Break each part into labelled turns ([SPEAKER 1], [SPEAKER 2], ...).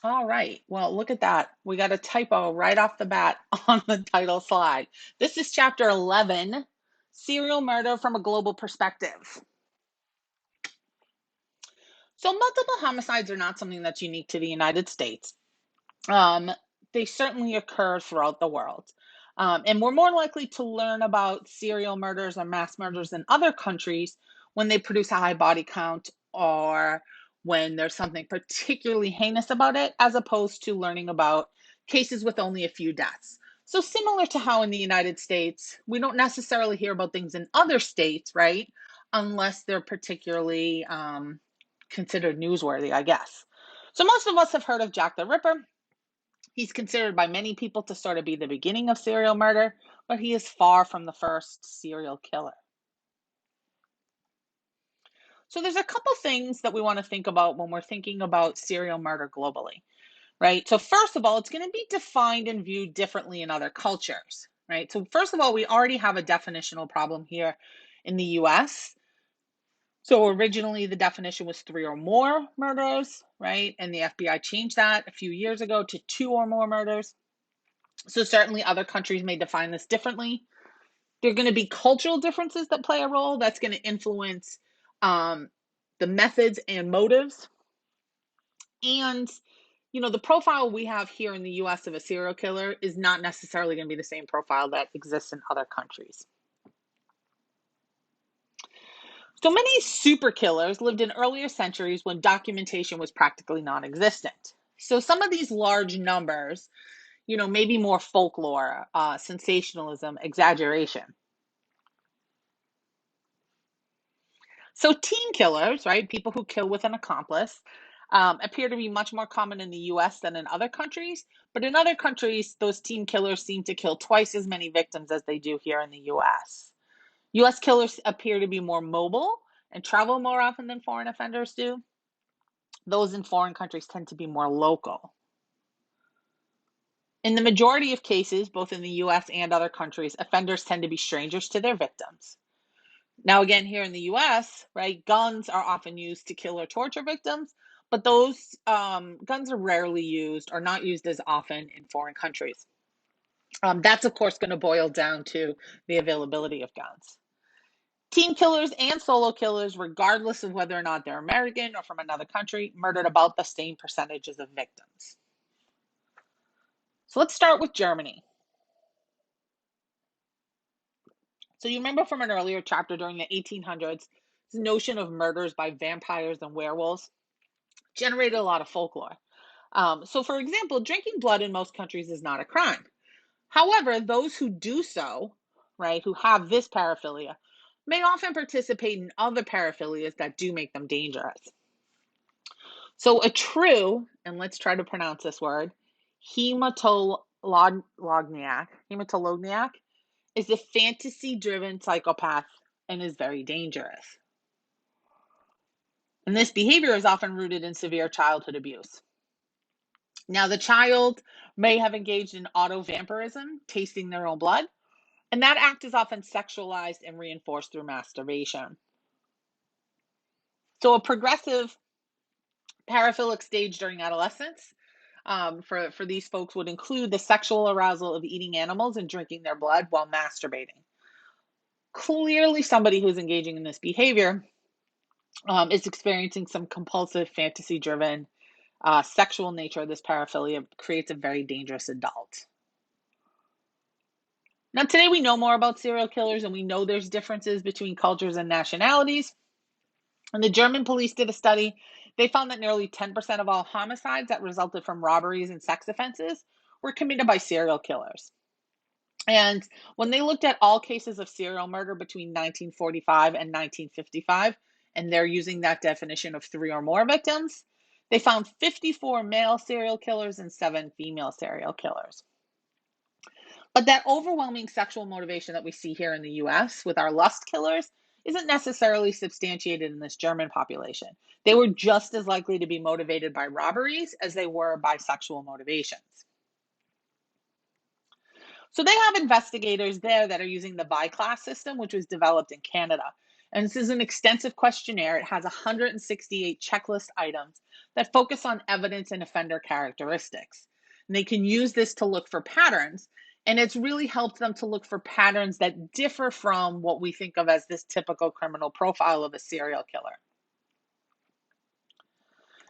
[SPEAKER 1] All right. Well, look at that. We got a typo right off the bat on the title slide. This is chapter 11, Serial Murder from a Global Perspective. So, multiple homicides are not something that's unique to the United States. Um, they certainly occur throughout the world. And we're more likely to learn about serial murders or mass murders in other countries when they produce a high body count or when there's something particularly heinous about it, as opposed to learning about cases with only a few deaths. So, similar to how in the United States, we don't necessarily hear about things in other states, right? Unless they're particularly considered newsworthy, I guess. So, most of us have heard of Jack the Ripper. He's considered by many people to sort of be the beginning of serial murder, but he is far from the first serial killer. So there's a couple things that we want to think about when we're thinking about serial murder globally, right? So first of all, it's going to be defined and viewed differently in other cultures, right? So first of all, we already have a definitional problem here in the US. So originally the definition was 3 or more murders, right? And the FBI changed that a few years ago to 2 or more murders. So certainly other countries may define this differently. There are going to be cultural differences that play a role that's going to influence um, the methods and motives. And, the profile we have here in the US of a serial killer is not necessarily going to be the same profile that exists in other countries. So many super killers lived in earlier centuries when documentation was practically non existent. So some of these large numbers, maybe more folklore, sensationalism, exaggeration. So teen killers, right, people who kill with an accomplice, appear to be much more common in the US than in other countries. But in other countries, those teen killers seem to kill twice as many victims as they do here in the US. US killers appear to be more mobile and travel more often than foreign offenders do. Those in foreign countries tend to be more local. In the majority of cases, both in the US and other countries, offenders tend to be strangers to their victims. Now, again, here in the US, right, guns are often used to kill or torture victims, but those guns are rarely used or not used as often in foreign countries. That's, of course, going to boil down to the availability of guns. Team killers and solo killers, regardless of whether or not they're American or from another country, murdered about the same percentages of victims. So let's start with Germany. So you remember from an earlier chapter during the 1800s, this notion of murders by vampires and werewolves generated a lot of folklore. So, for example, drinking blood in most countries is not a crime. However, those who do so, right, who have this paraphilia, may often participate in other paraphilias that do make them dangerous. So, a true, and let's try to pronounce this word, hematologniac is a fantasy driven psychopath and is very dangerous. And this behavior is often rooted in severe childhood abuse. Now, the child may have engaged in auto vampirism, tasting their own blood, and that act is often sexualized and reinforced through masturbation. So, a progressive paraphilic stage during adolescence for these folks would include the sexual arousal of eating animals and drinking their blood while masturbating. Clearly, somebody who's engaging in this behavior is experiencing some compulsive, fantasy driven sexual nature of this paraphilia, creates a very dangerous adult. Now, today we know more about serial killers and we know there's differences between cultures and nationalities. And the German police did a study. They found that nearly 10% of all homicides that resulted from robberies and sex offenses were committed by serial killers. And when they looked at all cases of serial murder between 1945 and 1955, and they're using that definition of 3 or more victims, they found 54 male serial killers and 7 female serial killers. But that overwhelming sexual motivation that we see here in the US with our lust killers isn't necessarily substantiated in this German population. They were just as likely to be motivated by robberies as they were by sexual motivations. So they have investigators there that are using the BI class system, which was developed in Canada. And this is an extensive questionnaire. It has 168 checklist items that focus on evidence and offender characteristics. And they can use this to look for patterns. And it's really helped them to look for patterns that differ from what we think of as this typical criminal profile of a serial killer.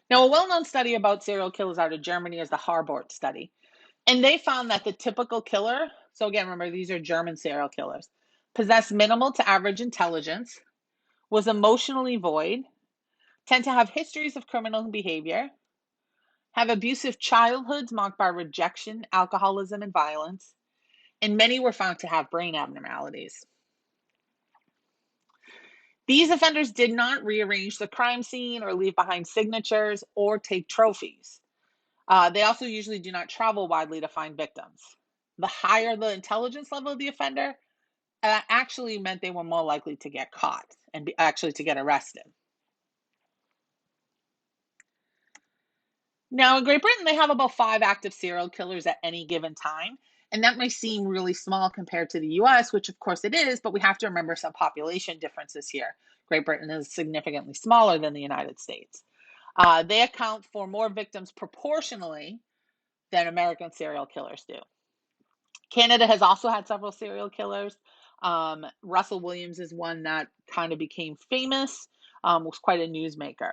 [SPEAKER 1] Now, a well-known study about serial killers out of Germany is the Harbort study. And they found that the typical killer, so again, remember, these are German serial killers, possessed minimal to average intelligence, was emotionally void, tend to have histories of criminal behavior, have abusive childhoods marked by rejection, alcoholism, and violence, and many were found to have brain abnormalities. These offenders did not rearrange the crime scene or leave behind signatures or take trophies. They also usually do not travel widely to find victims. The higher the intelligence level of the offender, actually meant they were more likely to get caught and actually to get arrested. Now, in Great Britain, they have about 5 active serial killers at any given time. And that may seem really small compared to the US, which of course it is, but we have to remember some population differences here. Great Britain is significantly smaller than the United States. They account for more victims proportionally than American serial killers do. Canada has also had several serial killers. Russell Williams is one that kind of became famous, was quite a newsmaker.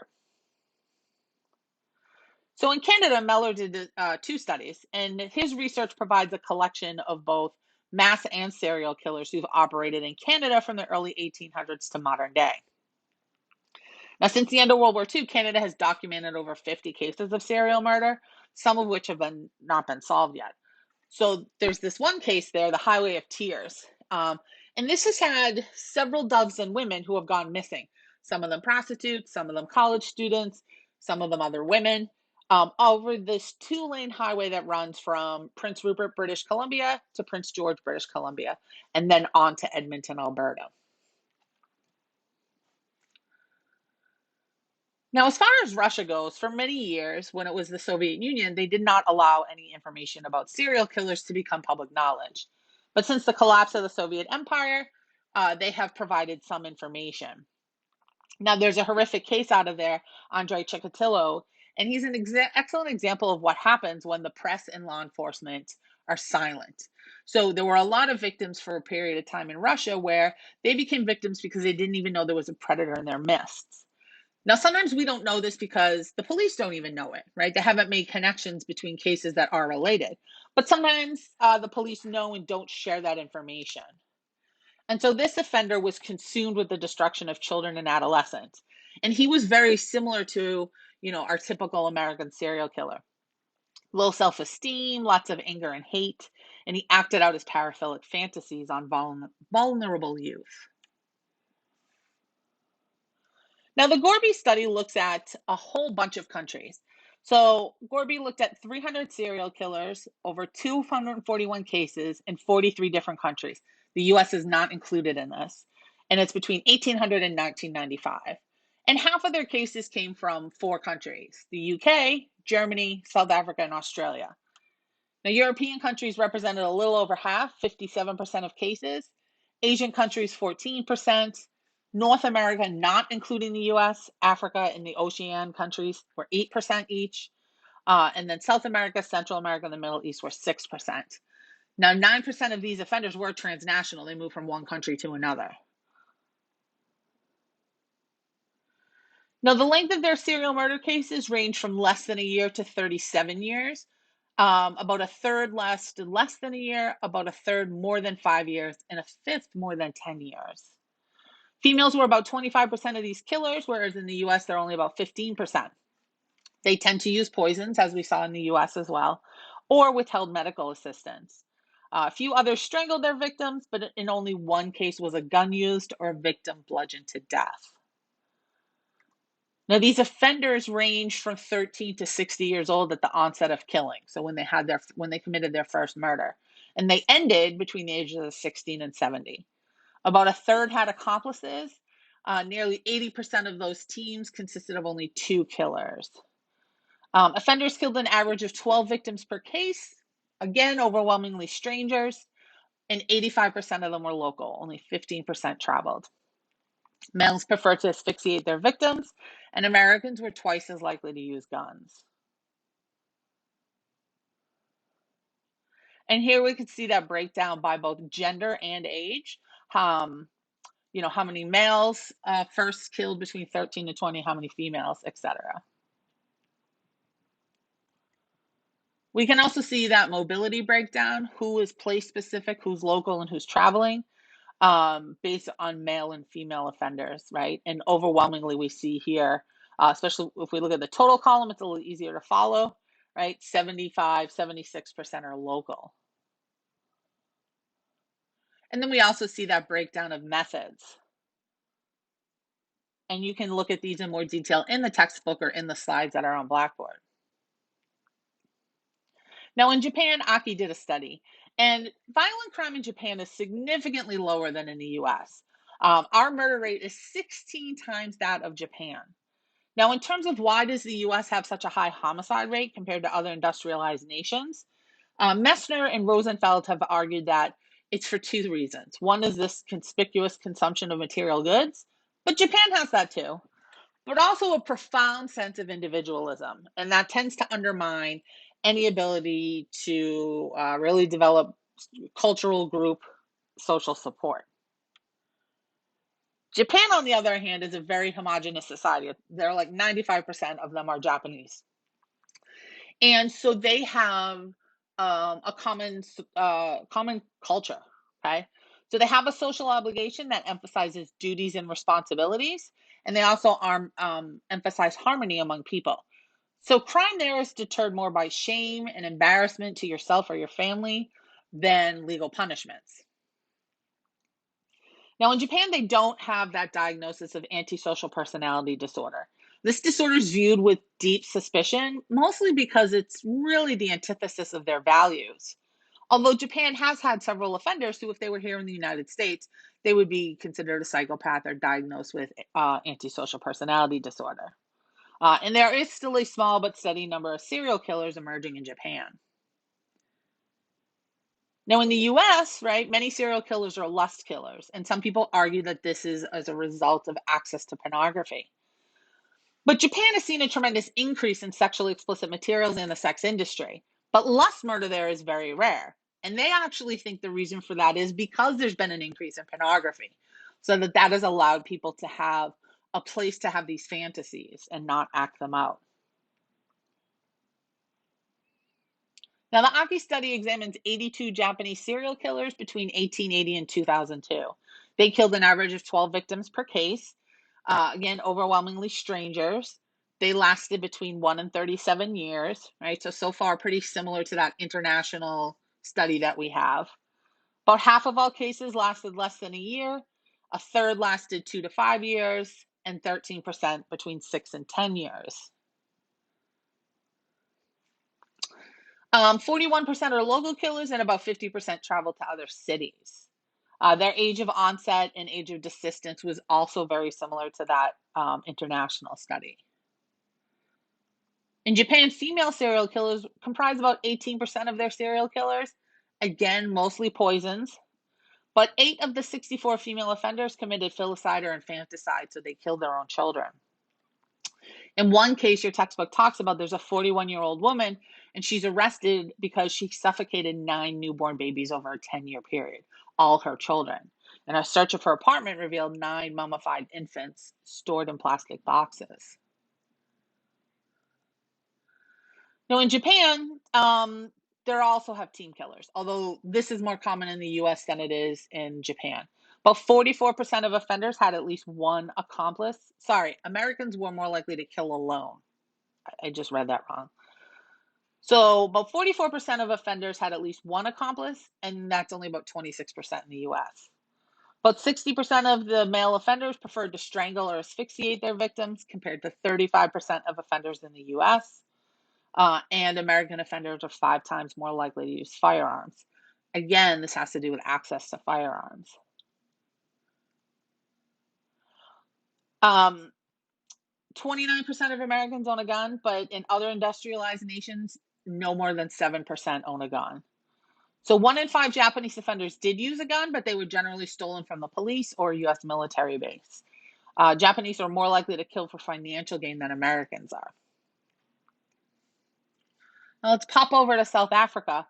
[SPEAKER 1] So in Canada, Mellor did 2 studies, and his research provides a collection of both mass and serial killers who've operated in Canada from the early 1800s to modern day. Now, since the end of World War II, Canada has documented over 50 cases of serial murder, some of which have not been solved yet. So there's this one case there, the Highway of Tears. And this has had several dozen women who have gone missing. Some of them prostitutes, some of them college students, some of them other women, over this 2-lane highway that runs from Prince Rupert, British Columbia to Prince George, British Columbia, and then on to Edmonton, Alberta. Now, as far as Russia goes, for many years, when it was the Soviet Union, they did not allow any information about serial killers to become public knowledge. But since the collapse of the Soviet Empire, they have provided some information. Now, there's a horrific case out of there, Andrei Chikatilo, and he's an excellent example of what happens when the press and law enforcement are silent. So there were a lot of victims for a period of time in Russia where they became victims because they didn't even know there was a predator in their midst. Now, sometimes we don't know this because the police don't even know it, right? They haven't made connections between cases that are related. But sometimes the police know and don't share that information. And so this offender was consumed with the destruction of children and adolescents. And he was very similar to, our typical American serial killer. Low self-esteem, lots of anger and hate, and he acted out his paraphilic fantasies on vulnerable youth. Now, the Gorby study looks at a whole bunch of countries. So, Gorby looked at 300 serial killers, over 241 cases in 43 different countries. The US is not included in this. And it's between 1800 and 1995. And half of their cases came from 4 countries: the UK, Germany, South Africa, and Australia. Now, European countries represented a little over half, 57% of cases. Asian countries, 14%. North America, not including the US, Africa, and the Oceania countries were 8% each. And then South America, Central America, and the Middle East were 6%. Now, 9% of these offenders were transnational. They moved from one country to another. Now, the length of their serial murder cases range from less than a year to 37 years. About a third lasted less than a year, about a third more than 5 years, and a fifth more than 10 years. Females were about 25% of these killers, whereas in the US, they're only about 15%. They tend to use poisons, as we saw in the US as well, or withheld medical assistance. A few others strangled their victims, but in only one case was a gun used or a victim bludgeoned to death. Now, these offenders range from 13 to 60 years old at the onset of killing. So when they committed their first murder, and they ended between the ages of 16 and 70. About a third had accomplices. Nearly 80% of those teams consisted of only 2 killers. Offenders killed an average of 12 victims per case. Again, overwhelmingly strangers, and 85% of them were local. Only 15% traveled. Males prefer to asphyxiate their victims, and Americans were twice as likely to use guns. And here we could see that breakdown by both gender and age. Um, how many males first killed between 13 to 20, how many females, etc. We can also see that mobility breakdown, who is place specific, who's local, and who's traveling, based on male and female offenders, right? And overwhelmingly, we see here, especially if we look at the total column, it's a little easier to follow, right? 75, 76% are local. And then we also see that breakdown of methods. And you can look at these in more detail in the textbook or in the slides that are on Blackboard. Now, in Japan, Aki did a study, and violent crime in Japan is significantly lower than in the US. Our murder rate is 16 times that of Japan. Now, in terms of why does the US have such a high homicide rate compared to other industrialized nations, Messner and Rosenfeld have argued that it's for two reasons. One is this conspicuous consumption of material goods, but Japan has that too, but also a profound sense of individualism. And that tends to undermine any ability to really develop cultural group social support. Japan, on the other hand, is a very homogenous society. They're like 95% of them are Japanese. And so they have a common culture. Okay, so they have a social obligation that emphasizes duties and responsibilities, and they also emphasize harmony among people. So crime there is deterred more by shame and embarrassment to yourself or your family than legal punishments. Now, in Japan, they don't have that diagnosis of antisocial personality disorder. This disorder is viewed with deep suspicion, mostly because it's really the antithesis of their values. Although Japan has had several offenders who, if they were here in the United States, they would be considered a psychopath or diagnosed with antisocial personality disorder. And there is still a small but steady number of serial killers emerging in Japan. Now, in the US, right, many serial killers are lust killers, and some people argue that this is as a result of access to pornography. But Japan has seen a tremendous increase in sexually explicit materials in the sex industry. But lust murder there is very rare. And they actually think the reason for that is because there's been an increase in pornography. So that has allowed people to have a place to have these fantasies and not act them out. Now, the Aki study examines 82 Japanese serial killers between 1880 and 2002. They killed an average of 12 victims per case. Again, overwhelmingly strangers. They lasted between 1 and 37 years, right? So far, pretty similar to that international study that we have. About half of all cases lasted less than a year. A third lasted 2 to 5 years, and 13% between 6 and 10 years. 41% are local killers, and about 50% travel to other cities. Their age of onset and age of desistance was also very similar to that international study. In Japan, female serial killers comprise about 18% of their serial killers. Again, mostly poisons. But 8 of the 64 female offenders committed filicide or infanticide, so they killed their own children. In one case, your textbook talks about there's a 41-year-old woman, and she's arrested because she suffocated 9 newborn babies over a 10-year period, all her children. And a search of her apartment revealed 9 mummified infants stored in plastic boxes. Now, in Japan, they also have team killers, although this is more common in the US than it is in Japan. About 44% of offenders had at least one accomplice. Sorry, Americans were more likely to kill alone. I just read that wrong. So about 44% of offenders had at least one accomplice, and that's only about 26% in the US. About 60% of the male offenders preferred to strangle or asphyxiate their victims, compared to 35% of offenders in the US. And American offenders are 5 times more likely to use firearms. Again, this has to do with access to firearms. 29% of Americans own a gun, but in other industrialized nations, no more than 7% own a gun. So 1 in 5 Japanese offenders did use a gun, but they were generally stolen from the police or US military base. Japanese are more likely to kill for financial gain than Americans are. Now let's pop over to South Africa,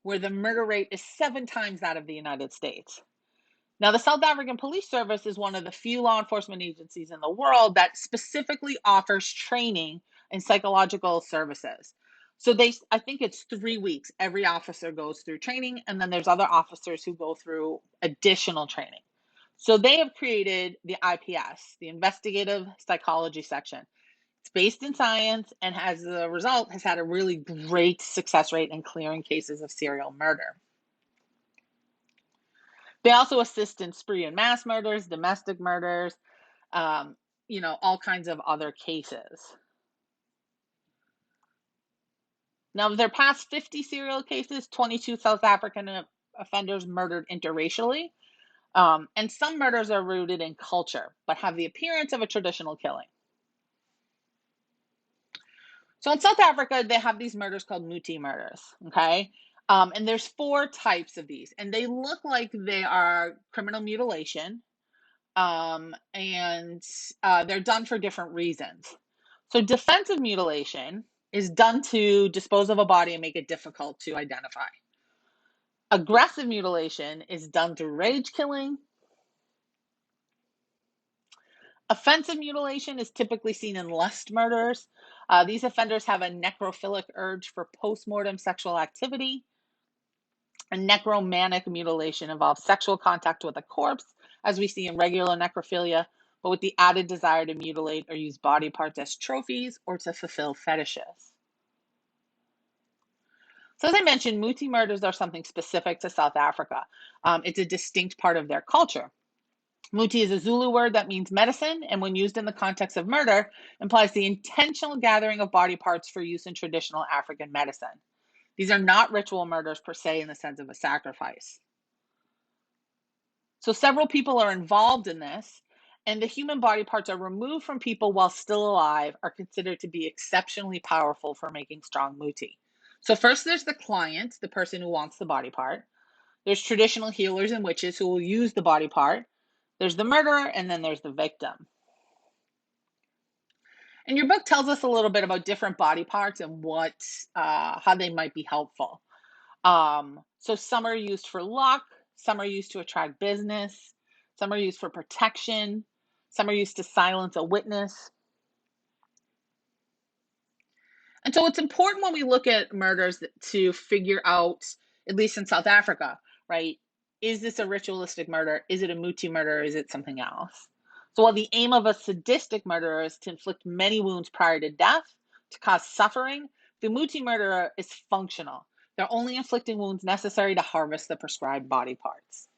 [SPEAKER 1] where the murder rate is 7 times that of the United States. Now, the South African Police Service is one of the few law enforcement agencies in the world that specifically offers training and psychological services. So I think it's 3 weeks. Every officer goes through training, and then there's other officers who go through additional training. So they have created the IPS, the Investigative Psychology Section. It's based in science and as a result has had a really great success rate in clearing cases of serial murder. They also assist in spree and mass murders, domestic murders, all kinds of other cases. Now, of their past 50 serial cases, 22 South African offenders murdered interracially, and some murders are rooted in culture, but have the appearance of a traditional killing. So in South Africa, they have these murders called Muti murders, okay? And there's 4 types of these, and they look like they are criminal mutilation, and they're done for different reasons. So defensive mutilation is done to dispose of a body and make it difficult to identify. Aggressive mutilation is done through rage killing. Offensive mutilation is typically seen in lust murders. These offenders have a necrophilic urge for post-mortem sexual activity. A necromanic mutilation involves sexual contact with a corpse, as we see in regular necrophilia, but with the added desire to mutilate or use body parts as trophies or to fulfill fetishes. So as I mentioned, Muti murders are something specific to South Africa. It's a distinct part of their culture. Muti is a Zulu word that means medicine, and when used in the context of murder, implies the intentional gathering of body parts for use in traditional African medicine. These are not ritual murders per se in the sense of a sacrifice. So several people are involved in this, and the human body parts are removed from people while still alive are considered to be exceptionally powerful for making strong Muti. So first there's the client, the person who wants the body part. There's traditional healers and witches who will use the body part. There's the murderer, and then there's the victim. And your book tells us a little bit about different body parts and how they might be helpful. So some are used for luck, some are used to attract business, some are used for protection, some are used to silence a witness. And so it's important when we look at murders to figure out, at least in South Africa, right? Is this a ritualistic murder? Is it a Muti murder? Or is it something else? So while the aim of a sadistic murderer is to inflict many wounds prior to death, to cause suffering, the Muti murderer is functional. They're only inflicting wounds necessary to harvest the prescribed body parts.